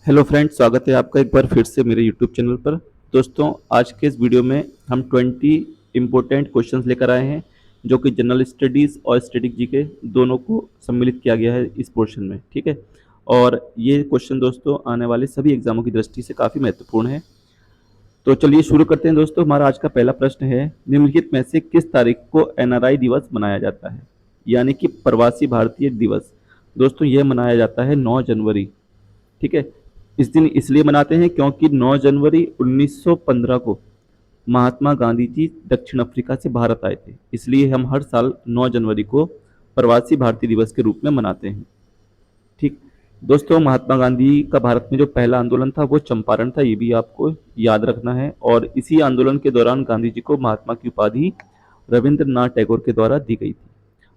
Hello friends, स्वागत है आपका एक बार फिर से मेरे यूट्यूब चैनल पर। दोस्तों, आज के इस वीडियो में हम 20 इम्पोर्टेंट क्वेश्चंस लेकर आए हैं जो कि जनरल स्टडीज़ और स्टैटिक जीके दोनों को सम्मिलित किया गया है इस पोर्शन में। ठीक है, और ये क्वेश्चन दोस्तों आने वाले सभी एग्जामों की दृष्टि से काफ़ी महत्वपूर्ण है। तो चलिए शुरू करते हैं दोस्तों। हमारा आज का पहला प्रश्न है, निम्नलिखित में से किस तारीख को एनआरआई दिवस मनाया जाता है, यानी कि प्रवासी भारतीय दिवस। दोस्तों, यह मनाया जाता है 9 जनवरी। ठीक है, इस दिन इसलिए मनाते हैं क्योंकि 9 जनवरी 1915 को महात्मा गांधी जी दक्षिण अफ्रीका से भारत आए थे। इसलिए हम हर साल 9 जनवरी को प्रवासी भारतीय दिवस के रूप में मनाते हैं। ठीक दोस्तों, महात्मा गांधी का भारत में जो पहला आंदोलन था वो चंपारण था, ये भी आपको याद रखना है। और इसी आंदोलन के दौरान गांधी जी को महात्मा की उपाधि रविंद्रनाथ टैगोर के द्वारा दी गई थी,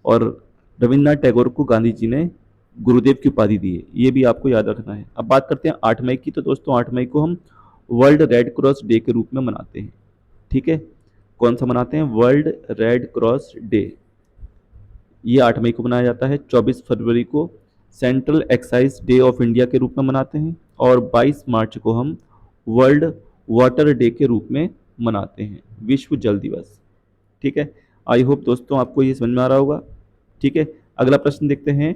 और रविंद्रनाथ टैगोर को गांधी जी ने गुरुदेव की उपाधि दी है, ये भी आपको याद रखना है। अब बात करते हैं 8 मई की। तो दोस्तों, 8 मई को हम वर्ल्ड रेड क्रॉस डे के रूप में मनाते हैं। ठीक है, कौन सा मनाते हैं? World red cross day. ये 8 मई को मनाया जाता है। 24 फरवरी को central excise day of India के रूप में मनाते हैं, और 22 मार्च को हम वर्ल्ड वाटर डे के रूप में मनाते हैं, विश्व जल दिवस। ठीक है, आई होप दोस्तों आपको ये समझ में आ रहा होगा। ठीक है, अगला प्रश्न देखते हैं,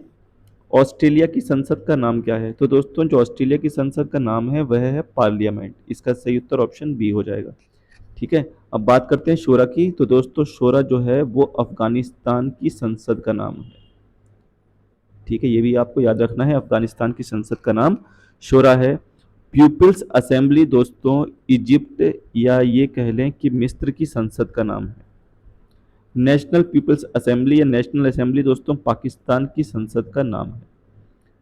ऑस्ट्रेलिया की संसद का नाम क्या है? तो दोस्तों, जो ऑस्ट्रेलिया की संसद का नाम है वह है पार्लियामेंट। इसका सही उत्तर ऑप्शन बी हो जाएगा। ठीक है, अब बात करते हैं शोरा की। तो दोस्तों, शोरा जो है वो अफगानिस्तान की संसद का नाम है। ठीक है, ये भी आपको याद रखना है, अफगानिस्तान की संसद का नाम शोरा है। पीपुल्स असेंबली दोस्तों इजिप्ट या ये कह लें कि मिस्र की संसद का नाम है। नेशनल पीपल्स असेंबली या नेशनल असेंबली दोस्तों पाकिस्तान की संसद का नाम है।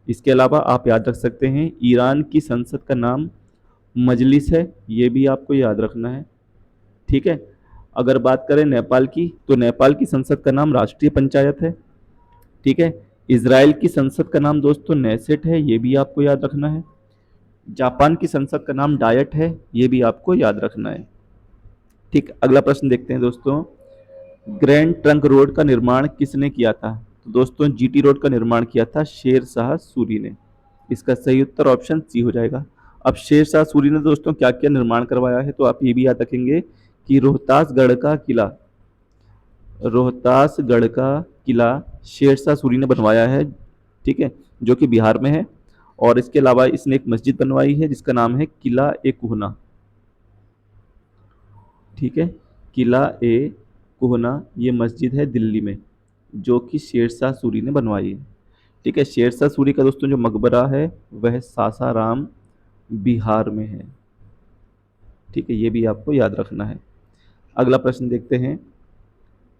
इसके अलावा आप याद रख सकते हैं, ईरान की संसद का नाम मजलिस है, ये भी आपको याद रखना है। ठीक है, अगर बात करें नेपाल की, तो नेपाल की संसद का नाम राष्ट्रीय पंचायत है। ठीक है, इसराइल की संसद का नाम दोस्तों नेसेट है, ये भी आपको याद रखना है। जापान की संसद का नाम डायट है, ये भी आपको याद रखना है। ठीक, अगला प्रश्न देखते हैं दोस्तों, ग्रैंड ट्रंक रोड का निर्माण किसने किया था? तो दोस्तों, जीटी रोड का निर्माण किया था शेर शाह सूरी ने। इसका सही उत्तर ऑप्शन सी हो जाएगा। अब शेर शाह सूरी ने दोस्तों क्या क्या निर्माण करवाया है, तो आप ये भी याद रखेंगे कि रोहतासगढ़ का किला शेर शाह सूरी ने बनवाया है। ठीक है, जो कि बिहार में है। और इसके अलावा इसने एक मस्जिद बनवाई है जिसका नाम है किला ए कुहना। ठीक है, किला ए कुहना ये मस्जिद है दिल्ली में, जो कि शेरशाह सूरी ने बनवाई है। ठीक है, शेरशाह सूरी का दोस्तों जो मकबरा है वह सासाराम बिहार में है। ठीक है, ये भी आपको याद रखना है। अगला प्रश्न देखते हैं,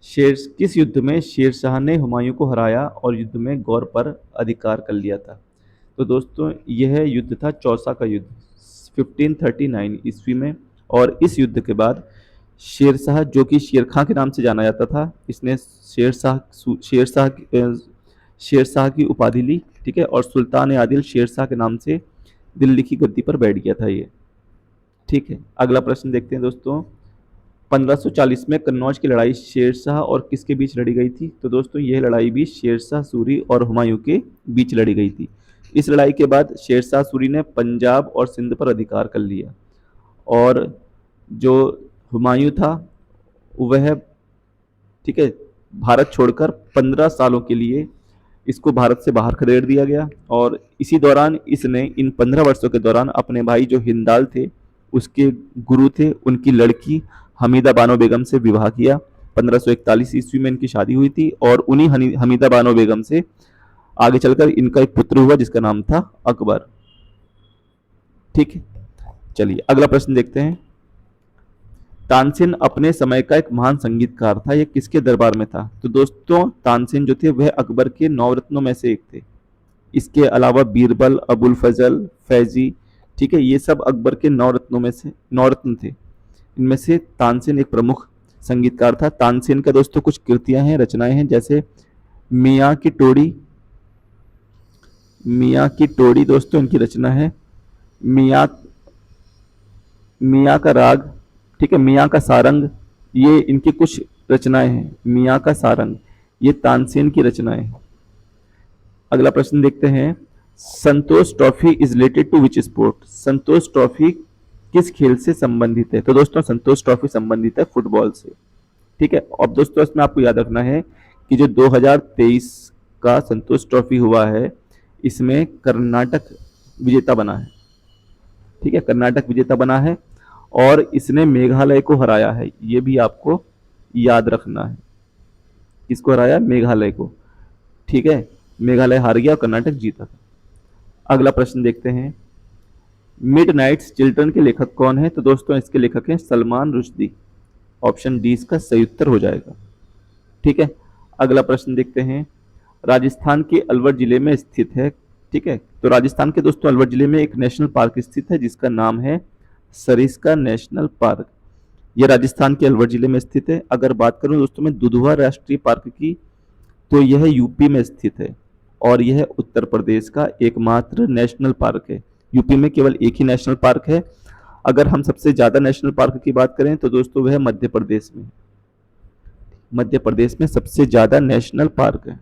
किस युद्ध में शेरशाह ने हुमायूं को हराया और युद्ध में गौर पर अधिकार कर लिया था? तो दोस्तों, यह युद्ध था चौसा का युद्ध 1539 ईस्वी में। और इस युद्ध के बाद शेरशाह, जो कि शेर खां के नाम से जाना जाता था, इसने शेरशाह की उपाधि ली। ठीक है, और सुल्तान आदिल शेरशाह के नाम से दिल्ली की गद्दी पर बैठ गया था ये। ठीक है, अगला प्रश्न देखते हैं दोस्तों, 1540 में कन्नौज की लड़ाई शेरशाह और किसके बीच लड़ी गई थी? तो दोस्तों, यह लड़ाई भी शेरशाह सूरी और हुमायूं के बीच लड़ी गई थी। इस लड़ाई के बाद शेरशाह सूरी ने पंजाब और सिंध पर अधिकार कर लिया, और जो हुमायूं था वह, ठीक है, भारत छोड़कर 15 सालों के लिए इसको भारत से बाहर खदेड़ दिया गया। और इसी दौरान इसने इन 15 वर्षों के दौरान अपने भाई जो हिंदाल थे, उसके गुरु थे, उनकी लड़की हमीदा बानो बेगम से विवाह किया। 1541 ईस्वी में इनकी शादी हुई थी, और उन्हीं हमीदा बानो बेगम से आगे चलकर इनका एक पुत्र हुआ जिसका नाम था अकबर। ठीक है, चलिए अगला प्रश्न देखते हैं, तानसेन अपने समय का एक महान संगीतकार था, यह किसके दरबार में था? तो दोस्तों, तानसेन जो थे वह अकबर के 9 रत्नों में से एक थे। इसके अलावा बीरबल, अबुल फजल, फैजी, ठीक है, ये सब अकबर के 9 रत्नों में से 9 रत्न थे। इनमें से तानसेन एक प्रमुख संगीतकार था। तानसेन का दोस्तों कुछ कृतियां हैं, रचनाएं हैं, जैसे मियाँ की टोड़ी दोस्तों इनकी रचना है। मियाँ मियाँ का राग, ठीक है, मियाँ का सारंग, ये इनकी कुछ रचनाएं हैं। मियाँ का सारंग ये तानसेन की रचनाएं हैं। अगला प्रश्न देखते हैं, Santosh trophy is related to which sport? Santosh trophy किस खेल से संबंधित है? तो दोस्तों संतोष ट्रॉफी संबंधित है फुटबॉल से। ठीक है, अब दोस्तों इसमें आपको याद रखना है कि जो 2023 का संतोष ट्रॉफी हुआ है, इसमें कर्नाटक विजेता बना है। ठीक है, कर्नाटक विजेता बना है और इसने मेघालय को हराया है, ये भी आपको याद रखना है। किसको हराया? मेघालय को। ठीक है, मेघालय हार गया और कर्नाटक जीता था। अगला प्रश्न देखते हैं, मिडनाइट्स चिल्ड्रन के लेखक कौन है? तो दोस्तों इसके लेखक हैं सलमान रुश्दी। ऑप्शन डी इसका सही उत्तर हो जाएगा। ठीक है, अगला प्रश्न देखते हैं, राजस्थान के अलवर जिले में स्थित है। ठीक है, तो राजस्थान के दोस्तों अलवर जिले में एक नेशनल पार्क स्थित है जिसका नाम है सरिस्का नेशनल पार्क। यह राजस्थान के अलवर जिले में स्थित है। अगर बात करूं दोस्तों मैं दुधवा राष्ट्रीय पार्क की, तो यह यूपी में स्थित है और यह उत्तर प्रदेश का एकमात्र नेशनल पार्क है। यूपी में केवल एक ही नेशनल पार्क है। अगर हम सबसे ज्यादा नेशनल पार्क की बात करें तो दोस्तों वह मध्य प्रदेश में, मध्य प्रदेश में सबसे ज्यादा नेशनल पार्क है।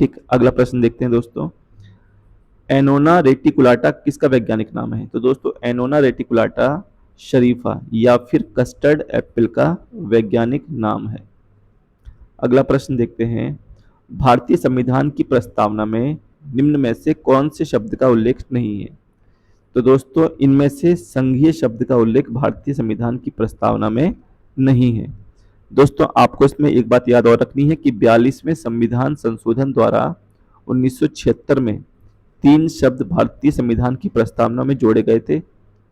ठीक, अगला प्रश्न देखते हैं दोस्तों, एनोना रेटिकुलाटा किसका वैज्ञानिक नाम है? तो दोस्तों एनोना रेटिकुलाटा शरीफा या फिर कस्टर्ड एप्पल का वैज्ञानिक नाम है। अगला प्रश्न देखते हैं, भारतीय संविधान की प्रस्तावना में निम्न में से कौन से शब्द का उल्लेख नहीं है? तो दोस्तों इनमें से संघीय शब्द का उल्लेख भारतीय संविधान की प्रस्तावना में नहीं है। दोस्तों आपको इसमें एक बात याद और रखनी है कि 42वें संविधान संशोधन द्वारा 1976 में 3 शब्द भारतीय संविधान की प्रस्तावना में जोड़े गए थे।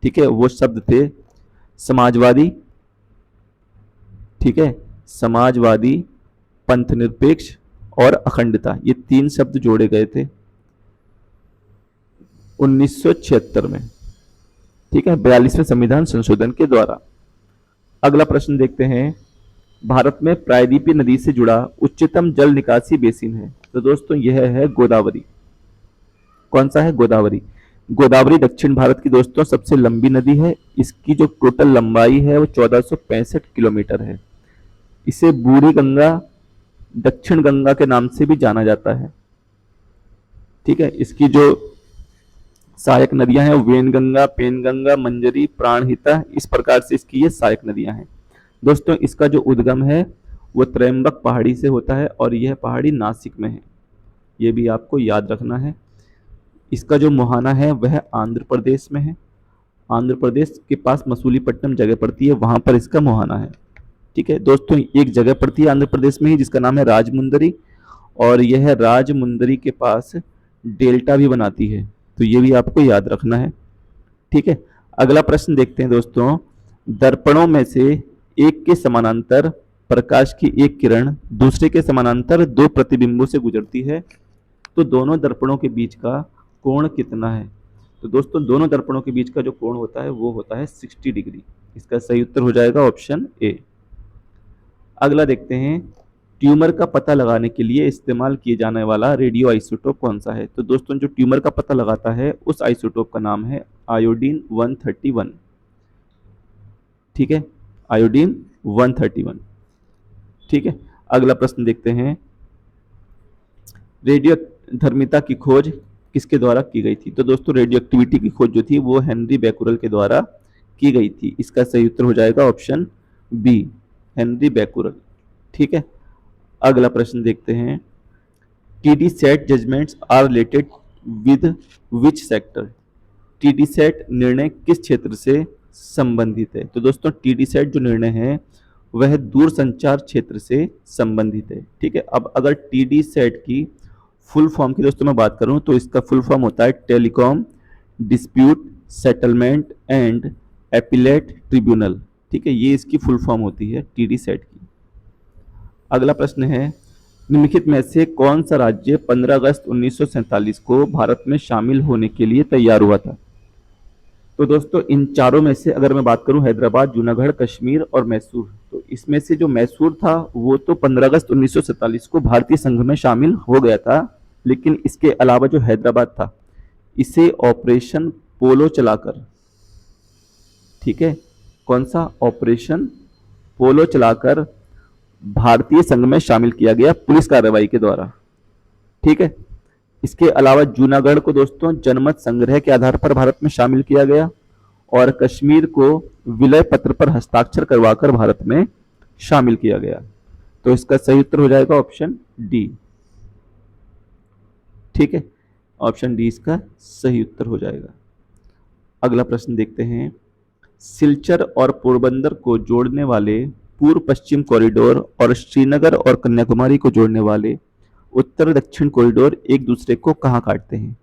ठीक है, वो शब्द थे समाजवादी, ठीक है, समाजवादी, पंथनिरपेक्ष और अखंडता। ये 3 शब्द जोड़े गए थे 1976 में। ठीक है, 42वें संविधान संशोधन के द्वारा। अगला प्रश्न देखते हैं, भारत में प्रायद्वीपीय नदी से जुड़ा उच्चतम जल निकासी बेसिन है? तो दोस्तों यह है गोदावरी। कौन सा है? गोदावरी। गोदावरी दक्षिण भारत की दोस्तों सबसे लंबी नदी है। इसकी जो टोटल लंबाई है वो 1465 किलोमीटर है। इसे बूढ़ी गंगा, दक्षिण गंगा के नाम से भी जाना जाता है। ठीक है, इसकी जो सहायक नदियां हैं वेनगंगा, पेनगंगा, मंजरी, प्राणहिता, इस प्रकार से इसकी ये सहायक नदियां हैं। दोस्तों इसका जो उद्गम है वो त्रयंबक पहाड़ी से होता है और यह पहाड़ी नासिक में है, ये भी आपको याद रखना है। इसका जो मुहाना है वह आंध्र प्रदेश में है। आंध्र प्रदेश के पास मसूलीपट्टनम जगह पड़ती है, वहां पर इसका मुहाना है। ठीक है दोस्तों, एक जगह पड़ती है आंध्र प्रदेश में ही जिसका नाम है राजमुंदरी, और यह राजमुंदरी के पास डेल्टा भी बनाती है, तो ये भी आपको याद रखना है। ठीक है, अगला प्रश्न देखते हैं दोस्तों, दर्पणों में से एक के समानांतर प्रकाश की एक किरण दूसरे के समानांतर 2 प्रतिबिंबों से गुजरती है, तो दोनों दर्पणों के बीच का कोण कितना है? तो दोस्तों दोनों दर्पणों के बीच का जो कोण होता है वो होता है 60 डिग्री। इसका सही उत्तर हो जाएगा ऑप्शन ए। अगला देखते हैं, ट्यूमर का पता लगाने के लिए इस्तेमाल किए जाने वाला रेडियो आइसोटोप कौन सा है? तो दोस्तों जो ट्यूमर का पता लगाता है उस आइसोटोप का नाम है आयोडीन 131। ठीक है, आयोडीन 131। ठीक है, अगला प्रश्न देखते हैं, रेडियो धर्मिता की खोज किसके द्वारा की गई थी? तो दोस्तों रेडियो एक्टिविटी की खोज जो थी वो हेनरी बैकुरल के द्वारा की गई थी। इसका सही उत्तर हो जाएगा ऑप्शन बी, हेनरी बैकुरल। ठीक है, अगला प्रश्न देखते हैं, TDSAT judgments are related with which sector? TDSAT निर्णय किस क्षेत्र से संबंधित है? तो दोस्तों टीडी सेट जो निर्णय है वह दूर संचार क्षेत्र से संबंधित है। ठीक है, अब अगर टीडी सेट की फुल फॉर्म की दोस्तों मैं बात करूं तो इसका फुल फॉर्म होता है telecom dispute settlement and appellate tribunal. ठीक है, ये इसकी फुल फॉर्म होती है टीडी सेट की। अगला प्रश्न है, निम्नलिखित में से कौन सा राज्य 15 अगस्त 1947 को भारत में शामिल होने के लिए तैयार हुआ था? तो दोस्तों इन चारों में से अगर मैं बात करूं हैदराबाद, जूनागढ़, कश्मीर और मैसूर, तो इसमें से जो मैसूर था वो तो 15 अगस्त 1947 को भारतीय संघ में शामिल हो गया था, लेकिन इसके अलावा जो हैदराबाद था इसे ऑपरेशन पोलो चलाकर, ठीक है, कौन सा? ऑपरेशन पोलो चलाकर भारतीय संघ में शामिल किया गया पुलिस कार्रवाई के द्वारा। ठीक है, इसके अलावा जूनागढ़ को दोस्तों जनमत संग्रह के आधार पर भारत में शामिल किया गया और कश्मीर को विलय पत्र पर हस्ताक्षर करवाकर भारत में शामिल किया गया। तो इसका सही उत्तर हो जाएगा ऑप्शन डी। ठीक है, ऑप्शन डी इसका सही उत्तर हो जाएगा। अगला प्रश्न देखते हैं। सिलचर और पोरबंदर को जोड़ने वाले पूर्व पश्चिम कॉरिडोर और श्रीनगर और कन्याकुमारी को जोड़ने वाले उत्तर दक्षिण कॉरिडोर एक दूसरे को कहाँ काटते हैं?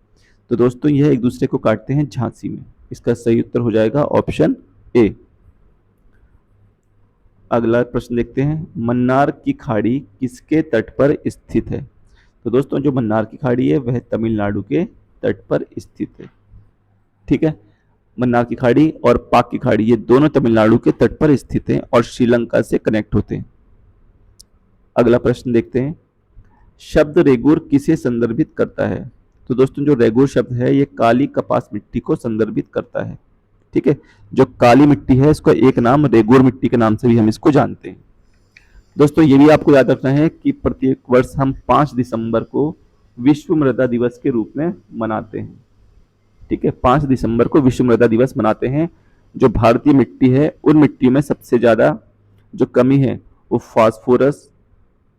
तो दोस्तों यह एक दूसरे को काटते हैं झांसी में। इसका सही उत्तर हो जाएगा ऑप्शन ए। अगला प्रश्न देखते हैं। मन्नार की खाड़ी किसके तट पर स्थित है? तो दोस्तों जो मन्नार की खाड़ी है वह तमिलनाडु के तट पर स्थित है। ठीक है, मन्नार की खाड़ी और पाक की खाड़ी ये दोनों तमिलनाडु के तट पर स्थित हैं और श्रीलंका से कनेक्ट होते हैं। अगला प्रश्न देखते हैं। शब्द रेगुर किसे संदर्भित करता है? तो दोस्तों जो रेगुर शब्द है ये काली कपास मिट्टी को संदर्भित करता है। ठीक है, जो काली मिट्टी है इसका एक नाम रेगुर मिट्टी के नाम से भी हम इसको जानते हैं। दोस्तों ये भी आपको याद रखना है कि प्रत्येक वर्ष हम 5 दिसंबर को विश्व मृदा दिवस के रूप में मनाते हैं। ठीक है, 5 दिसंबर को विश्व मृदा दिवस मनाते हैं। जो भारतीय मिट्टी है उन मिट्टियों में सबसे ज्यादा जो कमी है वो फास्फोरस,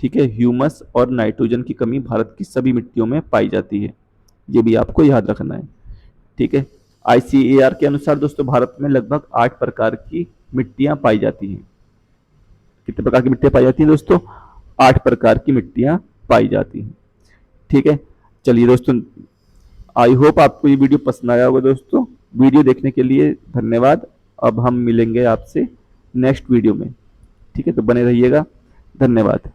ठीक है, ह्यूमस और नाइट्रोजन की कमी भारत की सभी मिट्टियों में पाई जाती है। ये भी आपको याद रखना है। ठीक है, ICAR के अनुसार दोस्तों भारत में लगभग 8 प्रकार की मिट्टियां पाई जाती हैं। कितने प्रकार की मिट्टियां पाई जाती हैं दोस्तों? 8 प्रकार की मिट्टियां पाई जाती हैं। ठीक है, चलिए दोस्तों, आई होप आपको ये वीडियो पसंद आया होगा। दोस्तों वीडियो देखने के लिए धन्यवाद। अब हम मिलेंगे आपसे नेक्स्ट वीडियो में। ठीक है, तो बने रहिएगा। धन्यवाद।